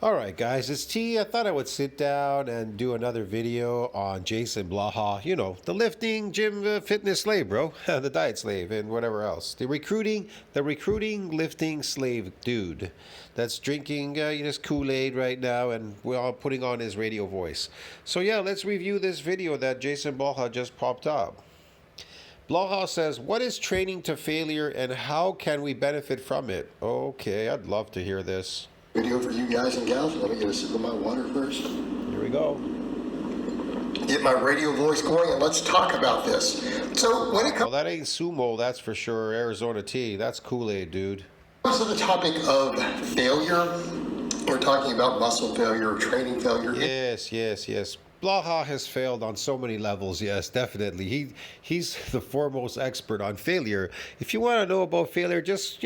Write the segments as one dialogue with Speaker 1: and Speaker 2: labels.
Speaker 1: All right, guys, it's T. I thought I would sit down and do another video on JasonBlaha. You know, the lifting, gym, fitness slave, bro. The diet slave and whatever else. The recruiting, lifting slave dude that's drinking just Kool-Aid right now, and we're all putting on his radio voice. So yeah, let's review this video that JasonBlaha just popped up. Blaha says, what is training to failure and how can we benefit from it? Okay, I'd love to hear this.
Speaker 2: Video for you guys and gals. Let me get a sip of my water first.
Speaker 1: Here we go.
Speaker 2: Get my radio voice going and let's talk about this. So when it
Speaker 1: Well, that ain't sumo, that's for sure. Arizona tea. That's Kool-Aid, dude.
Speaker 2: comes to the topic of failure, we're talking about muscle failure, training failure.
Speaker 1: Yes. Blaha has failed on so many levels. Yes, definitely. He's the foremost expert on failure. If you want to know about failure, just,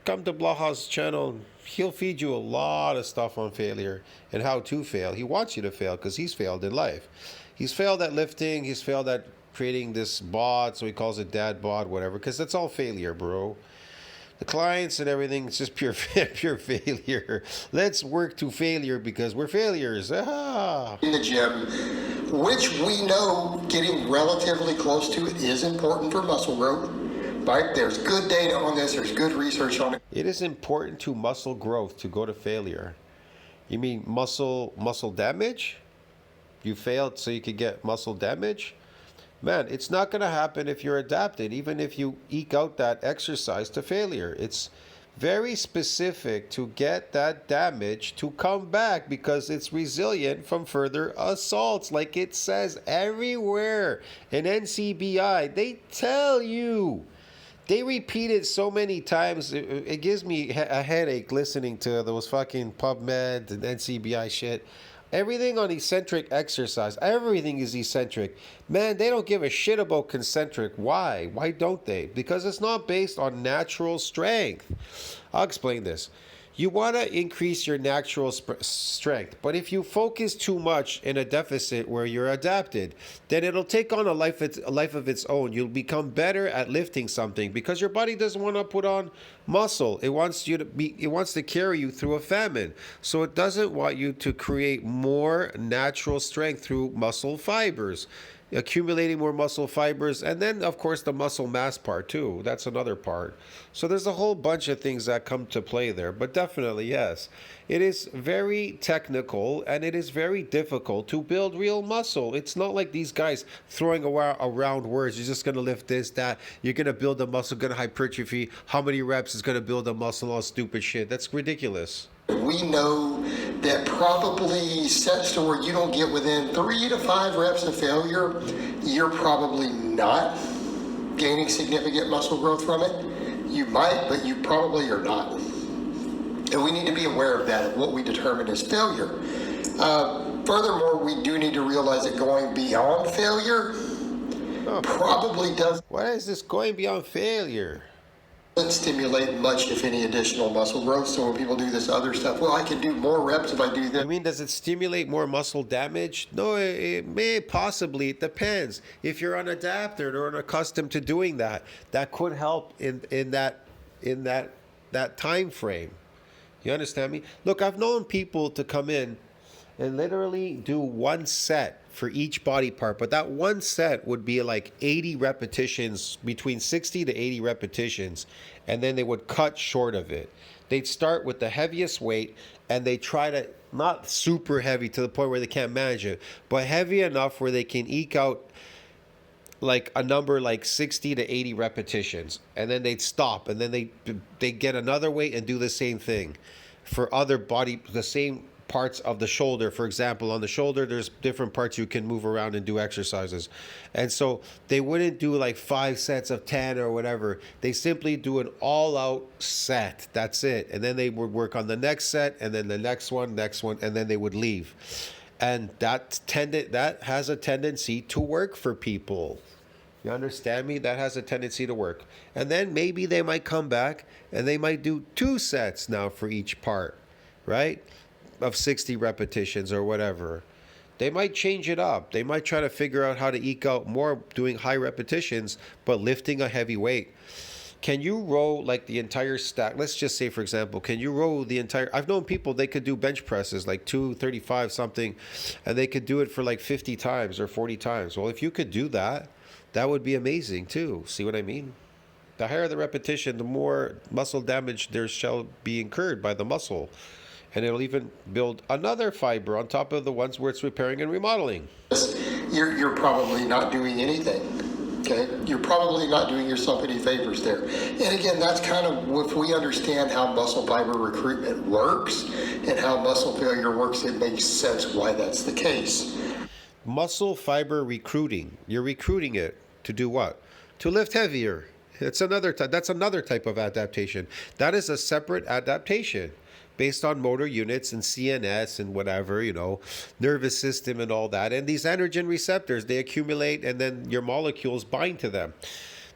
Speaker 1: come to Blaha's channel. He'll feed you a lot of stuff on failure and how to fail. He wants you to fail because he's failed in life. He's failed at lifting. He's failed at creating this bod, so he calls it dad bod, whatever, because that's all failure, bro. The clients and everything, it's just pure failure. Let's work to failure because we're failures. Ah.
Speaker 2: In the gym, which we know getting relatively close to it is important for muscle growth. Right? There's good data on this. There's good research on it.
Speaker 1: It is important to muscle growth to go to failure. You mean muscle damage? You failed so you could get muscle damage? Man, it's not going to happen if you're adapted, even if you eke out that exercise to failure. It's very specific to get that damage to come back because it's resilient from further assaults, like it says everywhere in NCBI. They tell you. They repeat it so many times, it gives me a headache listening to those fucking PubMed and NCBI shit. Everything on eccentric exercise, everything is eccentric. Man, they don't give a shit about concentric. Why? Why don't they? Because it's not based on natural strength. I'll explain this. You want to increase your natural strength, but if you focus too much in a deficit where you're adapted, then it'll take on a life of its own. You'll become better at lifting something because your body doesn't want to put on muscle. It wants to carry you through a famine. So it doesn't want you to create more natural strength through muscle fibers, accumulating more muscle fibers, and then of course the muscle mass part too. That's another part. So there's a whole bunch of things that come to play there, but definitely yes, it is very technical and it is very difficult to build real muscle. It's not like these guys throwing around words. You're just going to lift this, that, you're going to build a muscle, going to hypertrophy, how many reps is going to build a muscle, all stupid shit. That's ridiculous.
Speaker 2: We know that probably sets to where you don't get within 3 to 5 reps of failure, you're probably not gaining significant muscle growth from it. You might, but you probably are not. And we need to be aware of that, of what we determine as failure. Furthermore, we do need to realize that going beyond failure probably doesn't.
Speaker 1: What is this going beyond failure?
Speaker 2: Stimulate much, if any, additional muscle growth. So when people do this other stuff, well, I can do more reps if I do that.
Speaker 1: I mean, does it stimulate more muscle damage? No, it may possibly. It depends. If you're unadapted or unaccustomed to doing that, that could help in that time frame. You understand me? Look, I've known people to come in and literally do one set for each body part, but that one set would be like 80 repetitions, between 60 to 80 repetitions, and then they would cut short of it. They'd start with the heaviest weight and they try to, not super heavy to the point where they can't manage it, but heavy enough where they can eke out like a number like 60 to 80 repetitions, and then they'd stop, and then they get another weight and do the same thing for other body, the same parts of the shoulder. For example, on the shoulder there's different parts you can move around and do exercises, and so they wouldn't do like 5 sets of 10 or whatever. They simply do an all-out set. That's it. And then they would work on the next set, and then the next one, and then they would leave. And that has a tendency to work for people. You understand me? That has a tendency to work. And then maybe they might come back and they might do 2 sets now for each part, right? Of 60 repetitions or whatever. They might change it up. They might try to figure out how to eke out more doing high repetitions, but lifting a heavy weight. can you row like the entire stack? Let's just say, for example, can you row the entire? I've known people, they could do bench presses like 235 something, and they could do it for like 50 times or 40 times. Well, if you could do that, that would be amazing too. See what I mean? The higher the repetition, the more muscle damage there shall be incurred by the muscle. And it'll even build another fiber on top of the ones where it's repairing and remodeling.
Speaker 2: You're probably not doing anything. Okay, you're probably not doing yourself any favors there. And again, that's kind of, if we understand how muscle fiber recruitment works and how muscle failure works, it makes sense why that's the case.
Speaker 1: Muscle fiber recruiting. You're recruiting it to do what? To lift heavier. That's another type of adaptation. That is a separate adaptation based on motor units and CNS and whatever, nervous system and all that. And these androgen receptors, they accumulate and then your molecules bind to them.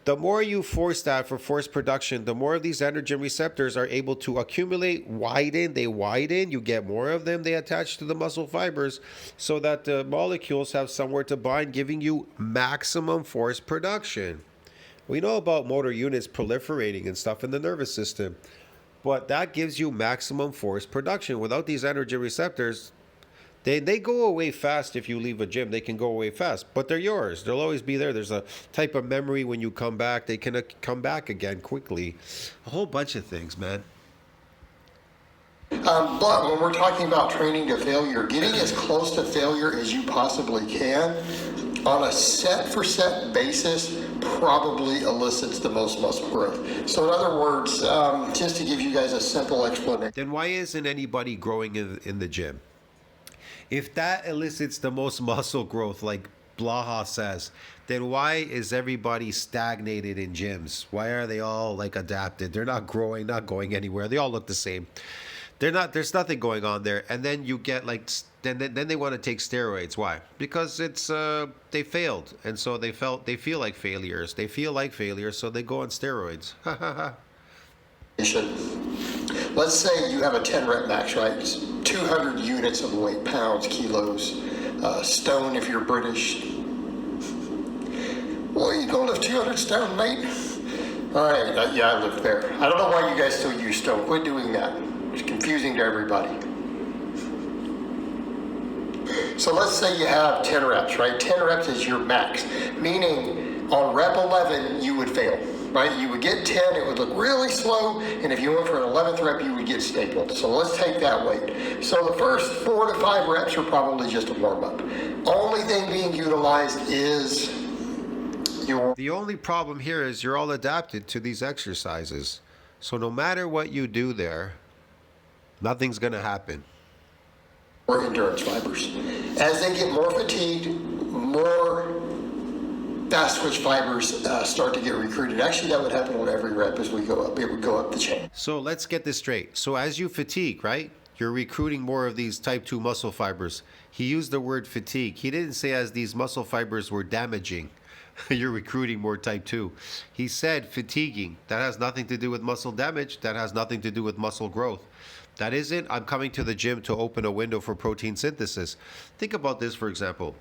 Speaker 1: The more you force that for force production, the more of these androgen receptors are able to accumulate, they widen, you get more of them, they attach to the muscle fibers so that the molecules have somewhere to bind, giving you maximum force production. We know about motor units proliferating and stuff in the nervous system, but that gives you maximum force production. Without these androgen receptors, they go away fast. If you leave a gym, they can go away fast, but they're yours. They'll always be there. There's a type of memory when you come back. They can come back again quickly. A whole bunch of things, man.
Speaker 2: But when we're talking about training to failure, getting as close to failure as you possibly can on a set-for-set basis probably elicits the most muscle growth. So in other words, just to give you guys a simple explanation.
Speaker 1: Then why isn't anybody growing in the gym? If that elicits the most muscle growth, like Blaha says, then why is everybody stagnated in gyms? Why are they all like adapted? They're not growing, not going anywhere. They all look the same. They're not. There's nothing going on there. And then you get like, then they want to take steroids. Why? Because it's they failed, and so they feel like failures. They feel like failures, so they go on steroids.
Speaker 2: Let's say you have a 10 rep max, right? It's 200 units of weight, pounds, kilos, stone if you're British. Well, you gonna lift 200 stone, mate? All right, yeah, I lived there. I don't know why you guys still use stone. Quit doing that. It's confusing to everybody. So let's say you have 10 reps, right? 10 reps is your max, meaning on rep 11, you would fail, right? You would get 10, it would look really slow, and if you went for an 11th rep, you would get stapled. So let's take that weight. So the first 4 to 5 reps are probably just a warm-up. Only thing being utilized is your...
Speaker 1: The only problem here is you're all adapted to these exercises. So no matter what you do there, nothing's going to happen.
Speaker 2: Or endurance fibers. As they get more fatigued, more fast twitch fibers start to get recruited. Actually, that would happen on every rep as we go up. It would go up the chain.
Speaker 1: So let's get this straight. So as you fatigue, right, you're recruiting more of these type 2 muscle fibers. He used the word fatigue. He didn't say as these muscle fibers were damaging. You're recruiting more type 2. He said fatiguing. That has nothing to do with muscle damage. That has nothing to do with muscle growth. That isn't, I'm coming to the gym to open a window for protein synthesis. Think about this, for example.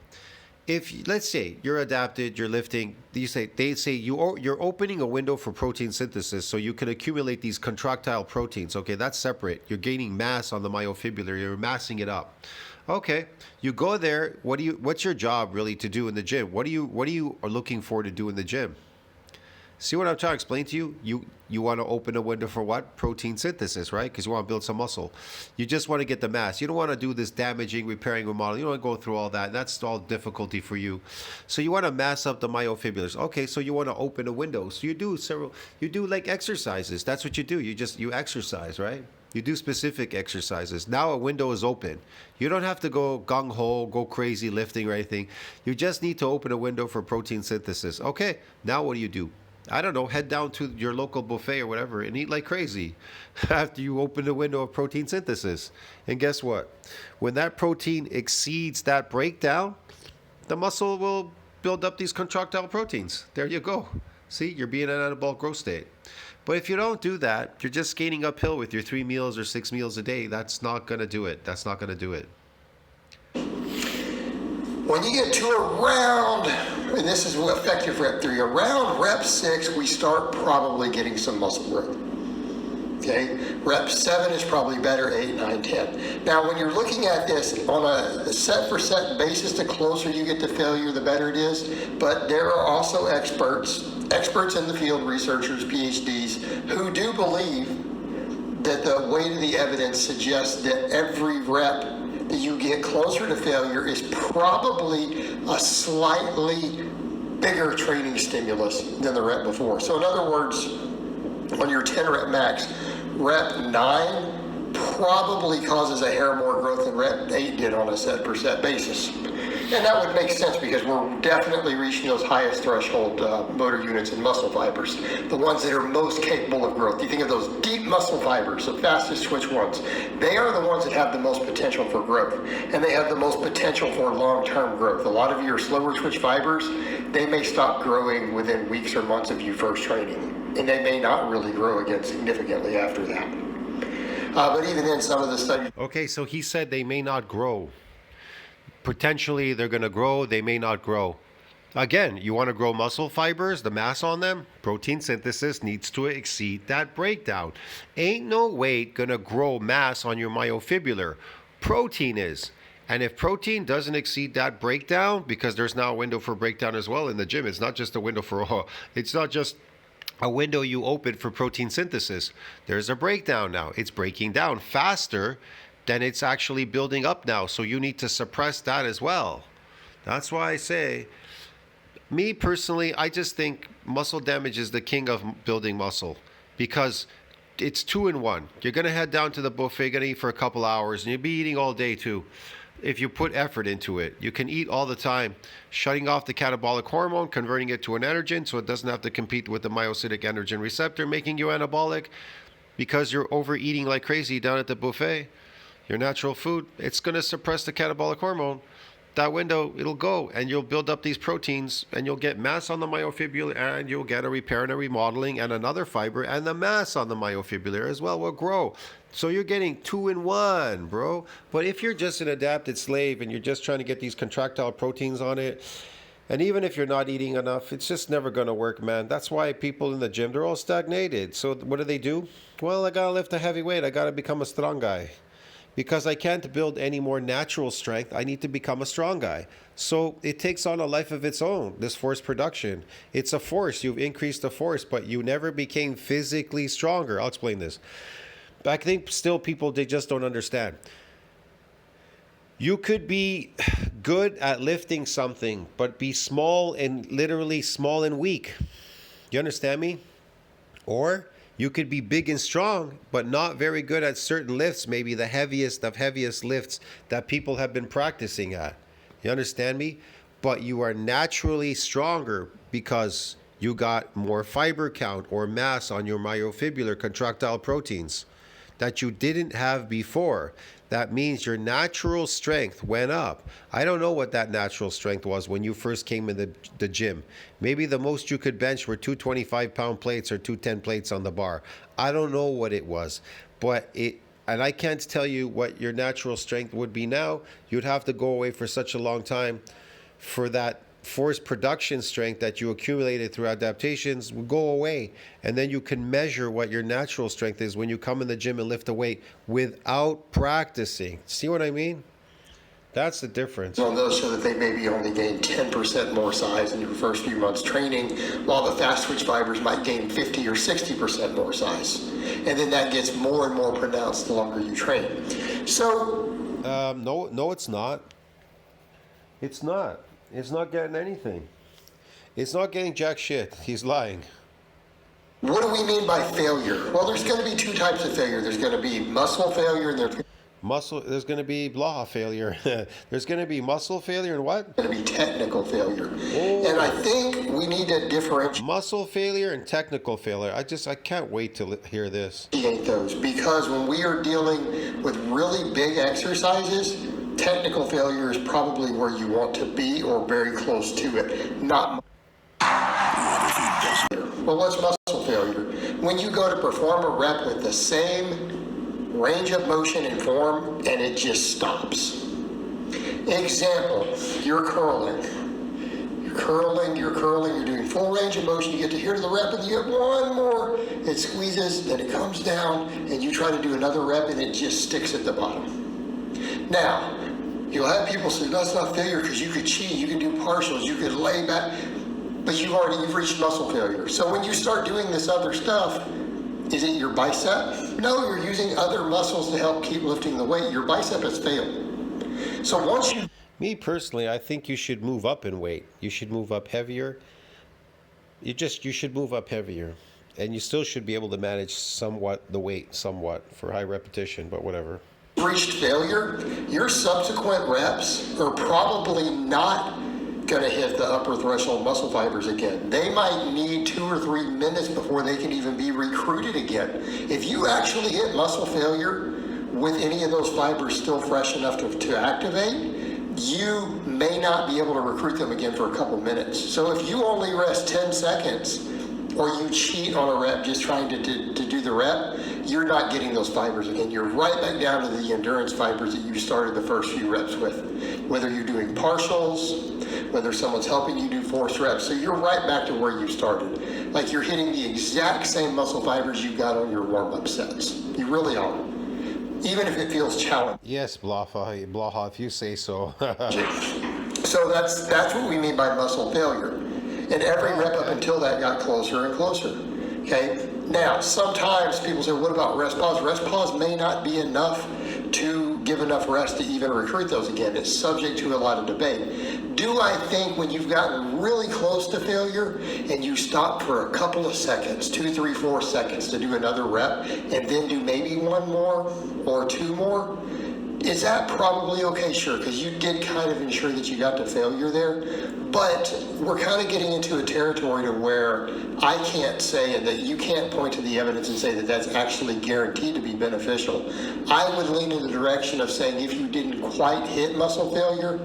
Speaker 1: If, let's say, you're adapted, you're lifting, they say you're opening a window for protein synthesis so you can accumulate these contractile proteins. Okay, that's separate. You're gaining mass on the myofibrillar. You're massing it up. Okay, you go there. What's your job really to do in the gym? What are you looking for to do in the gym? See what I'm trying to explain to you? You want to open a window for what? Protein synthesis, right? Because you want to build some muscle. You just want to get the mass. You don't want to do this damaging, repairing, remodeling. You don't want to go through all that. That's all difficulty for you. So you want to mass up the myofibrillars. Okay, so you want to open a window. So you do like exercises. That's what you do. You exercise, right? You do specific exercises. Now a window is open. You don't have to go gung-ho, go crazy lifting or anything. You just need to open a window for protein synthesis. Okay, now what do? I don't know, head down to your local buffet or whatever and eat like crazy after you open the window of protein synthesis. And guess what? When that protein exceeds that breakdown, the muscle will build up these contractile proteins. There you go. See, you're being in an anabolic growth state. But if you don't do that, you're just skating uphill with your 3 meals or 6 meals a day. That's not going to do it. That's not going to do it.
Speaker 2: When you get to around, and this is effective rep 3, around rep 6, we start probably getting some muscle growth. Okay, rep 7 is probably better, 8, 9, 10. Now, when you're looking at this on a set for set basis, the closer you get to failure, the better it is. But there are also experts in the field, researchers, PhDs, who do believe that the weight of the evidence suggests that every rep that you get closer to failure is probably a slightly bigger training stimulus than the rep before. So in other words, on your 10 rep max, rep 9 probably causes a hair more growth than rep 8 did on a set per set basis. And that would make sense because we're definitely reaching those highest threshold motor units and muscle fibers, the ones that are most capable of growth. You think of those deep muscle fibers, the fastest twitch ones. They are the ones that have the most potential for growth, and they have the most potential for long-term growth. A lot of your slower twitch fibers, they may stop growing within weeks or months of you first training, and they may not really grow again significantly after that. But even then, some of the studies...
Speaker 1: Okay, so he said they may not grow. Potentially they're going to grow, they may not grow. Again, you want to grow muscle fibers, the mass on them, protein synthesis needs to exceed that breakdown. Ain't no weight going to grow mass on your myofibrillar. Protein is. And if protein doesn't exceed that breakdown, because there's now a window for breakdown as well in the gym, it's not just a window for, it's not just a window you open for protein synthesis. There's a breakdown now. It's breaking down faster than it's actually building up now. So you need to suppress that as well. That's why I say, me personally, I just think muscle damage is the king of building muscle because it's 2 in 1. You're going to head down to the buffet, going to eat for a couple hours, and you'll be eating all day too. If you put effort into it, you can eat all the time, shutting off the catabolic hormone, converting it to an androgen so it doesn't have to compete with the myocytic androgen receptor, making you anabolic because you're overeating like crazy down at the buffet. Your natural food, it's going to suppress the catabolic hormone. That window, it'll go, and you'll build up these proteins, and you'll get mass on the myofibrillar, and you'll get a repair and a remodeling, and another fiber, and the mass on the myofibrillar as well will grow. So you're getting 2 in 1, bro. But if you're just an adapted slave, and you're just trying to get these contractile proteins on it, and even if you're not eating enough, it's just never going to work, man. That's why people in the gym, they're all stagnated. So what do? Well, I got to lift a heavy weight. I got to become a strong guy. Because I can't build any more natural strength, I need to become a strong guy. So it takes on a life of its own, this force production. It's a force. You've increased the force, but you never became physically stronger. I'll explain this. But I think still people, they just don't understand. You could be good at lifting something, but be small and literally small and weak. You understand me? Or you could be big and strong, but not very good at certain lifts, maybe the heaviest of heaviest lifts that people have been practicing at. You understand me? But you are naturally stronger because you got more fiber count or mass on your myofibrillar contractile proteins that you didn't have before. That means your natural strength went up. I don't know what that natural strength was when you first came in the gym. Maybe the most you could bench were 2 25-pound plates or 2 10 plates on the bar. I don't know what it was, and I can't tell you what your natural strength would be now. You'd have to go away for such a long time for that force production strength that you accumulated through adaptations will go away, and then you can measure what your natural strength is when you come in the gym and lift a weight without practicing. See what I mean? That's the difference.
Speaker 2: On those show that they maybe only gain 10% more size in your first few months training, while the fast twitch fibers might gain 50 or 60% more size. And then that gets more and more pronounced the longer you train. So
Speaker 1: no, it's not. It's not. It's not getting anything. It's not getting jack shit. He's lying.
Speaker 2: What do we mean by failure? Well, there's going to be 2 types of failure. There's going to be muscle failure and
Speaker 1: there's going to be Blaha failure. There's going to be muscle failure and what?
Speaker 2: Going to be technical failure.
Speaker 1: Oh.
Speaker 2: And I think we need to differentiate
Speaker 1: muscle failure and technical failure. I can't wait to hear this.
Speaker 2: Those, because when we are dealing with really big exercises, technical failure is probably where you want to be or very close to it. Not. Well, what's muscle failure? When you go to perform a rep with the same range of motion and form and it just stops. Example, you're curling. You're curling, you're doing full range of motion, you get to here to the rep, and you have one more, it squeezes, then it comes down, and you try to do another rep, and it just sticks at the bottom. Now, you'll have people say, that's not failure, because you could cheat, you could do partials, you could lay back, but you've reached muscle failure. So when you start doing this other stuff, is it your bicep? No, you're using other muscles to help keep lifting the weight. Your bicep has failed. So once you...
Speaker 1: Me personally, I think you should move up in weight. You should move up heavier. You should move up heavier. And you still should be able to manage the weight for high repetition, but whatever.
Speaker 2: Reached failure, your subsequent reps are probably not going to hit the upper threshold muscle fibers again. They might need 2 or 3 minutes before they can even be recruited again. If you actually hit muscle failure with any of those fibers still fresh enough to activate, you may not be able to recruit them again for a couple minutes. So if you only rest 10 seconds or you cheat on a rep just trying to do the rep, you're not getting those fibers again. You're right back down to the endurance fibers that you started the first few reps with. Whether you're doing partials, whether someone's helping you do forced reps. So you're right back to where you started. Like you're hitting the exact same muscle fibers you got on your warm-up sets. You really are. Even if it feels challenging.
Speaker 1: Yes, Blaha, if you say so.
Speaker 2: So that's what we mean by muscle failure. And every rep up until that got closer and closer. Okay? Now, sometimes people say, what about rest pause? Rest pause may not be enough to give enough rest to even recruit those again. It's subject to a lot of debate. Do I think when you've gotten really close to failure and you stop for a couple of seconds, 2, 3, 4 seconds to do another rep and then do maybe 1 more or 2 more, is that probably okay? Sure, because you did kind of ensure that you got to failure there. But we're kind of getting into a territory to where I can't say, and that you can't point to the evidence and say that that's actually guaranteed to be beneficial. I would lean in the direction of saying if you didn't quite hit muscle failure,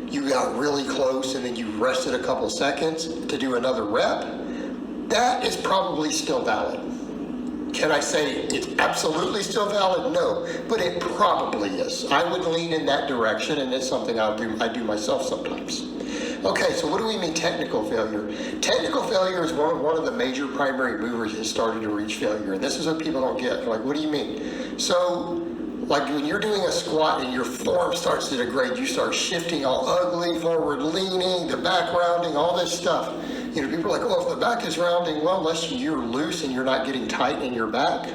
Speaker 2: you got really close and then you rested a couple seconds to do another rep, that is probably still valid. Can I say it's absolutely still valid? No, but it probably is. I would lean in that direction, and it's something I do myself sometimes. Okay, so what do we mean technical failure? Technical failure is one of the major primary movers that started to reach failure, and this is what people don't get. They're like, what do you mean? So, like when you're doing a squat and your form starts to degrade, you start shifting all ugly, forward leaning, the back rounding, all this stuff. You know, people are like, oh, if the back is rounding, well, unless you're loose and you're not getting tight in your back,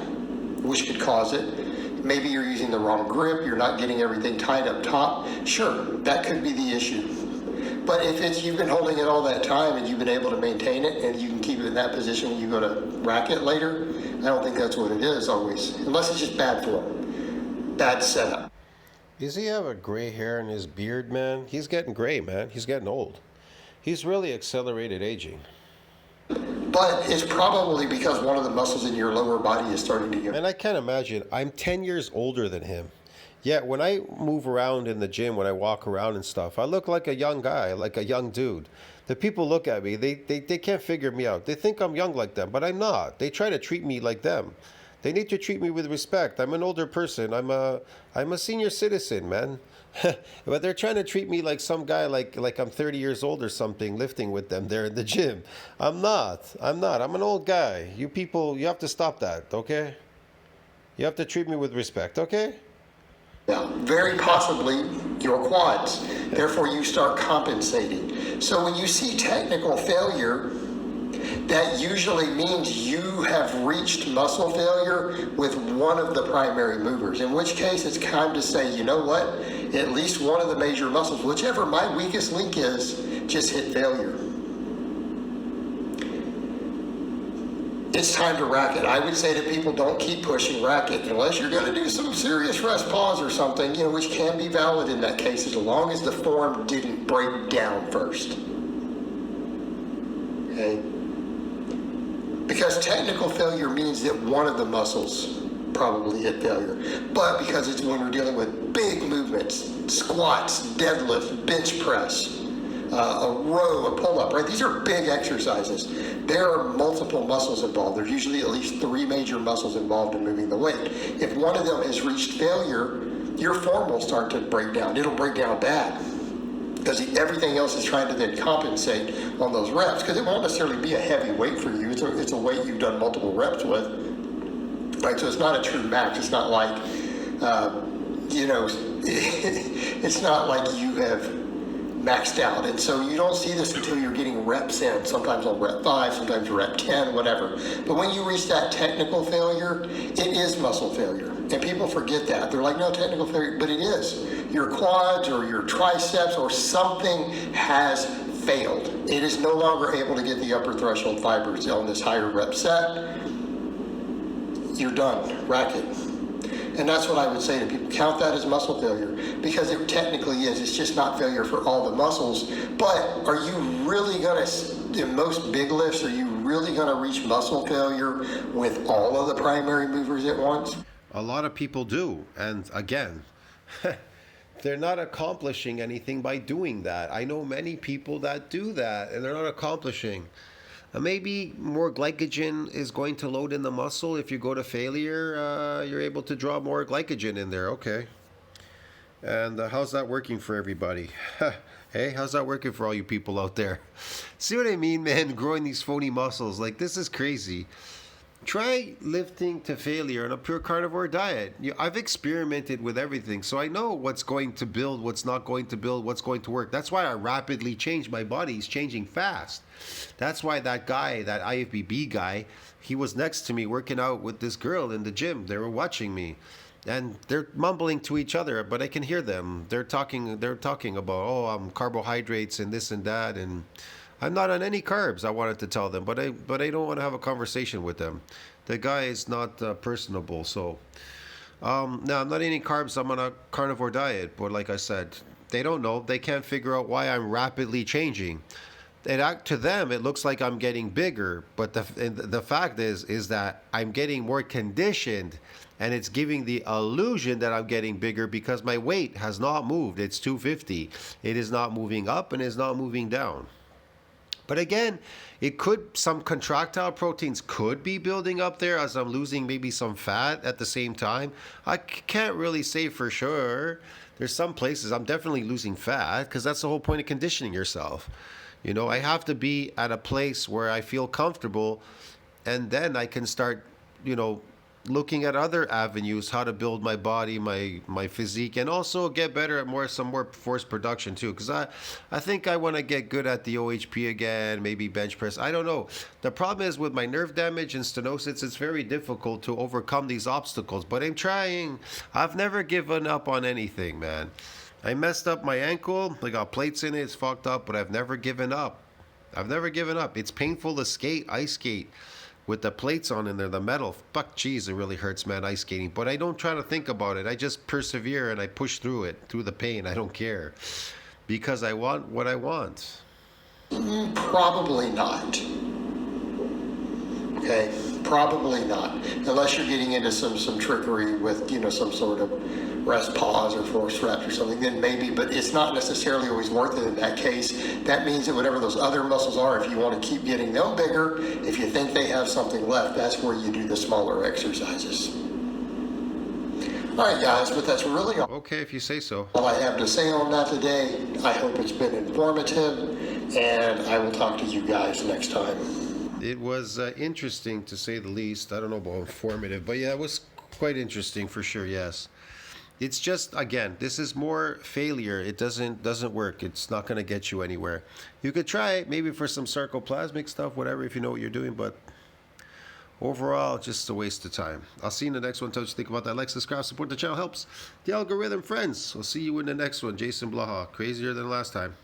Speaker 2: which could cause it. Maybe you're using the wrong grip, you're not getting everything tight up top. Sure, that could be the issue. But if you've been holding it all that time and you've been able to maintain it and you can keep it in that position when you go to rack it later, I don't think that's what it is always, unless it's just bad form, bad setup.
Speaker 1: Does he have a gray hair in his beard, man? He's getting gray, man. He's getting old. He's really accelerated aging.
Speaker 2: But it's probably because one of the muscles in your lower body is starting to get...
Speaker 1: And I can't imagine. I'm 10 years older than him. Yet when I move around in the gym, when I walk around and stuff, I look like a young guy, like a young dude. The people look at me, they can't figure me out. They think I'm young like them, but I'm not. They try to treat me like them. They need to treat me with respect. I'm an older person. I'm a senior citizen, man. But they're trying to treat me like some guy, like I'm 30 years old or something, lifting with them there in the gym. I'm not. I'm an old guy. You people, you have to stop that, okay? You have to treat me with respect, okay?
Speaker 2: Yeah, very possibly your quads. Therefore, you start compensating. So when you see technical failure, that usually means you have reached muscle failure with one of the primary movers, in which case it's time to say, you know what, at least one of the major muscles, whichever my weakest link is, just hit failure. It's time to rack it. I would say to people, don't keep pushing rack it unless you're going to do some serious rest pause or something, which can be valid in that case as long as the form didn't break down first. Okay? Because technical failure means that one of the muscles probably hit failure. But because it's when we're dealing with big movements, squats, deadlift, bench press, a row, a pull-up, right? These are big exercises. There are multiple muscles involved. There's usually at least 3 major muscles involved in moving the weight. If one of them has reached failure, your form will start to break down. It'll break down bad. because everything else is trying to then compensate on those reps, because it won't necessarily be a heavy weight for you. It's a weight you've done multiple reps with, right? So it's not a true max. It's not like, it's not like you have maxed out. And so you don't see this until you're getting reps in, sometimes on rep 5, sometimes rep 10, whatever. But when you reach that technical failure, it is muscle failure. And people forget that. They're like, no, technical failure, but it is. Your quads or your triceps or something has failed. It is no longer able to get the upper threshold fibers on this higher rep set. You're done. Rack it. And that's what I would say to people. Count that as muscle failure, because it technically is. It's just not failure for all the muscles. But are you really going to, in most big lifts, are you really going to reach muscle failure with all of the primary movers at once?
Speaker 1: A lot of people do. And again, they're not accomplishing anything by doing that. I know many people that do that, and they're not accomplishing. Maybe more glycogen is going to load in the muscle. If you go to failure, you're able to draw more glycogen in there. Okay. And how's that working for everybody? Hey, how's that working for all you people out there? See what I mean, man? Growing these phony muscles. Like, this is crazy. Try lifting to failure on a pure carnivore diet. I've experimented with everything, so I know what's going to build, what's not going to build, what's going to work. That's why I rapidly change. My body's changing fast. That's why that guy, that IFBB guy, he was next to me working out with this girl in the gym. They were watching me, and they're mumbling to each other, but I can hear them. They're talking about, oh, carbohydrates and this and that, and I'm not on any carbs, I wanted to tell them, but I don't want to have a conversation with them. The guy is not personable, so no, I'm not eating carbs. I'm on a carnivore diet, but like I said, they don't know. They can't figure out why I'm rapidly changing. To them, it looks like I'm getting bigger, but the fact is that I'm getting more conditioned, and it's giving the illusion that I'm getting bigger because my weight has not moved. It's 250. It is not moving up and is not moving down. But again, some contractile proteins could be building up there as I'm losing maybe some fat at the same time. I can't really say for sure. There's some places I'm definitely losing fat, because that's the whole point of conditioning yourself. I have to be at a place where I feel comfortable, and then I can start, looking at other avenues, how to build my body, my physique, and also get better at some more force production too. Because I think I want to get good at the OHP again, maybe bench press. I don't know. The problem is with my nerve damage and stenosis, it's very difficult to overcome these obstacles. But I'm trying. I've never given up on anything, man. I messed up my ankle. I got plates in it. It's fucked up, but I've never given up. It's painful to skate, ice skate, with the plates on in there, the metal. Fuck, jeez, it really hurts, man, ice skating. But I don't try to think about it. I just persevere and I push through it, through the pain. I don't care, because I want what I want.
Speaker 2: Probably not. Okay, probably not. Unless you're getting into some trickery with, some sort of rest pause or force reps or something, then maybe, but it's not necessarily always worth it in that case. That means that whatever those other muscles are, if you want to keep getting them bigger, if you think they have something left, that's where you do the smaller exercises. All right, guys, but that's really all.
Speaker 1: Okay, if you say so.
Speaker 2: All I have to say on that today. I hope it's been informative, and I will talk to you guys next time.
Speaker 1: It was interesting, to say the least. I don't know about informative, but yeah, it was quite interesting for sure, yes. It's just, again, this is more failure. It doesn't work. It's not going to get you anywhere. You could try it maybe for some sarcoplasmic stuff, whatever, if you know what you're doing, but overall, just a waste of time. I'll see you in the next one. Tell us what you think about that. Like, subscribe, support the channel helps the algorithm, friends. I'll see you in the next one. JasonBlaha, crazier than last time.